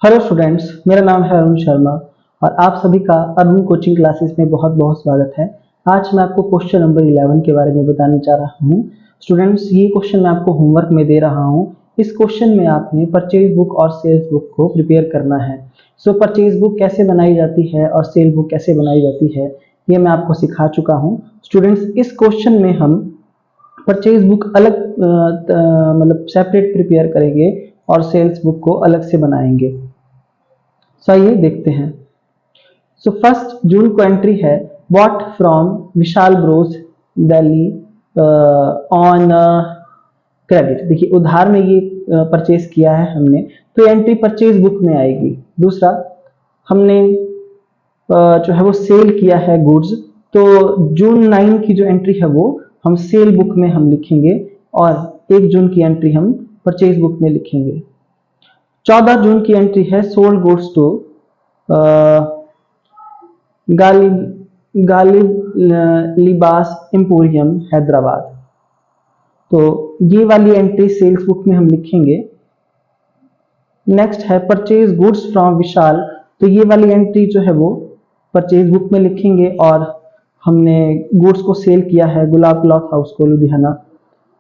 Hello students, मेरा नाम है अरुण शर्मा और आप सभी का अरुण कोचिंग क्लासेस में बहुत बहुत स्वागत है। आज मैं आपको क्वेश्चन नंबर 11 के बारे में बताने जा रहा हूँ। स्टूडेंट्स, ये क्वेश्चन मैं आपको होमवर्क में दे रहा हूँ। इस क्वेश्चन में आपने परचेज बुक और सेल्स बुक को प्रिपेयर करना है। परचेज बुक कैसे बनाई जाती है और सेल बुक कैसे बनाई जाती है, ये मैं आपको सिखा चुका हूँ। स्टूडेंट्स, इस क्वेश्चन में हम परचेज बुक अलग मतलब सेपरेट प्रिपेयर करेंगे और सेल्स बुक को अलग से बनाएंगे। आइए देखते हैं। फर्स्ट जून को एंट्री है bought from Vishal Bros Delhi on credit. देखिए, उधार में ये परचेज किया है हमने, तो एंट्री परचेज बुक में आएगी। दूसरा, हमने जो है वो सेल किया है गुड्स, तो जून 9 की जो एंट्री है वो हम सेल बुक में हम लिखेंगे और 1 जून की एंट्री हम परचेज बुक में लिखेंगे। 14 जून की एंट्री है सोल्ड गुड्स टू गालिब लिबास एम्पोरियम हैदराबाद, तो ये वाली एंट्री सेल्स बुक में हम लिखेंगे। नेक्स्ट है परचेज गुड्स फ्रॉम विशाल, तो ये वाली एंट्री जो है वो परचेज बुक में लिखेंगे और हमने गुड्स को सेल किया है गुलाब क्लॉथ हाउस को लुधियाना,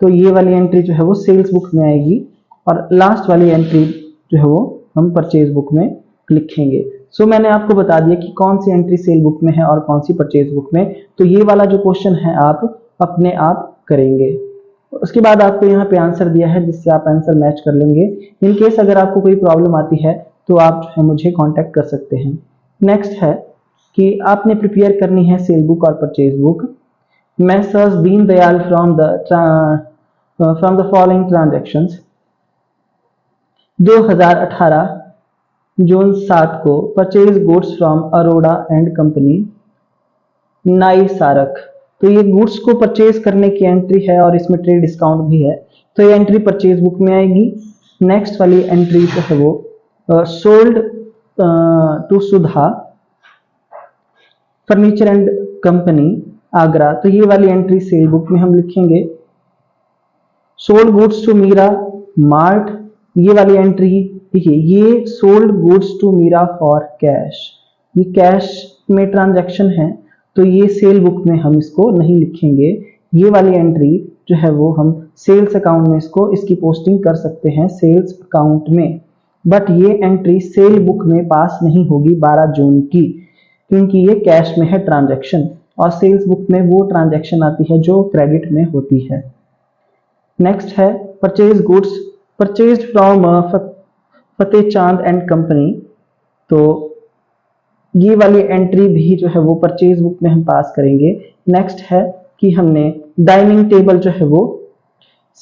तो ये वाली एंट्री जो है वो सेल्स बुक में आएगी। और लास्ट वाली एंट्री जो है वो हम परचेज बुक में लिखेंगे। मैंने आपको बता दिया कि कौन सी एंट्री सेल बुक में है और कौन सी परचेज बुक में। तो ये वाला जो क्वेश्चन है आप अपने आप करेंगे। उसके बाद आपको यहाँ पे आंसर दिया है जिससे आप आंसर मैच कर लेंगे। इन केस अगर आपको कोई प्रॉब्लम आती है तो आप जो है मुझे कांटेक्ट कर सकते हैं। नेक्स्ट है कि आपने प्रिपेयर करनी है सेल बुक और purchase book. Messrs Deen Dayal from the following transactions. 2018 जून 7 को purchase goods from Arora and company नाई सारक, तो ये गुड्स को परचेज करने की एंट्री है और इसमें ट्रेड डिस्काउंट भी है, तो ये एंट्री परचेज बुक में आएगी। नेक्स्ट वाली एंट्री जो है वो sold to Sudha furniture and company Agra, तो ये वाली एंट्री सेल बुक में हम लिखेंगे। Sold goods to Meera mart, ये वाली एंट्री देखिए, ये sold goods to Meera for cash, ये कैश में ट्रांजैक्शन है, तो ये सेल बुक में हम इसको नहीं लिखेंगे। ये वाली एंट्री जो है वो हम सेल्स अकाउंट में इसकी पोस्टिंग कर सकते हैं सेल्स अकाउंट में, बट ये एंट्री सेल बुक में पास नहीं होगी 12 जून की, क्योंकि ये कैश में है ट्रांजैक्शन और सेल्स बुक में वो ट्रांजैक्शन आती है जो क्रेडिट में होती है। नेक्स्ट है परचेज गुड्स परचेज्ड फ्रॉम फतेह चांद एंड कंपनी, तो ये वाली एंट्री भी जो है वो परचेज बुक में हम पास करेंगे। नेक्स्ट है कि हमने डाइनिंग टेबल जो है वो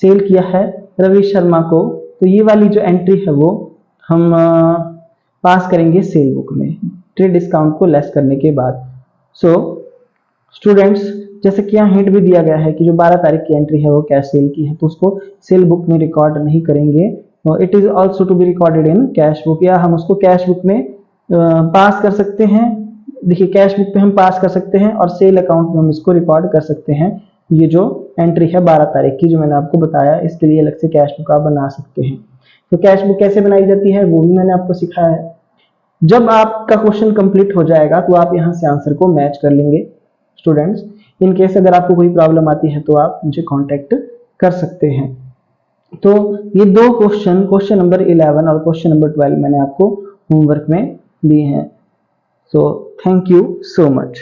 सेल किया है रवि शर्मा को, तो ये वाली जो एंट्री है वो हम पास करेंगे सेल बुक में ट्रेड डिस्काउंट को लेस करने के बाद। स्टूडेंट्स, जैसे कि यहाँ हिंट भी दिया गया है कि जो 12 तारीख की एंट्री है वो कैश सेल की है, तो उसको सेल बुक में रिकॉर्ड नहीं करेंगे। It is also to be recorded in cash book, या हम उसको कैश बुक में पास कर सकते हैं। देखिए, कैश बुक पे हम पास कर सकते हैं और सेल अकाउंट में हम इसको रिकॉर्ड कर सकते हैं। ये जो एंट्री है 12 तारीख की जो मैंने आपको बताया, इसके लिए अलग से कैश बुक आप बना सकते हैं। तो कैश बुक कैसे बनाई जाती है वो भी मैंने आपको सिखाया है। जब आपका क्वेश्चन कंप्लीट हो जाएगा तो आप यहाँ से आंसर को मैच कर लेंगे। स्टूडेंट्स, इन केस अगर आपको कोई प्रॉब्लम आती है तो आप मुझे कांटेक्ट कर सकते हैं। तो ये दो क्वेश्चन नंबर 11 और क्वेश्चन नंबर 12 मैंने आपको होमवर्क में दिए हैं। Thank you so much.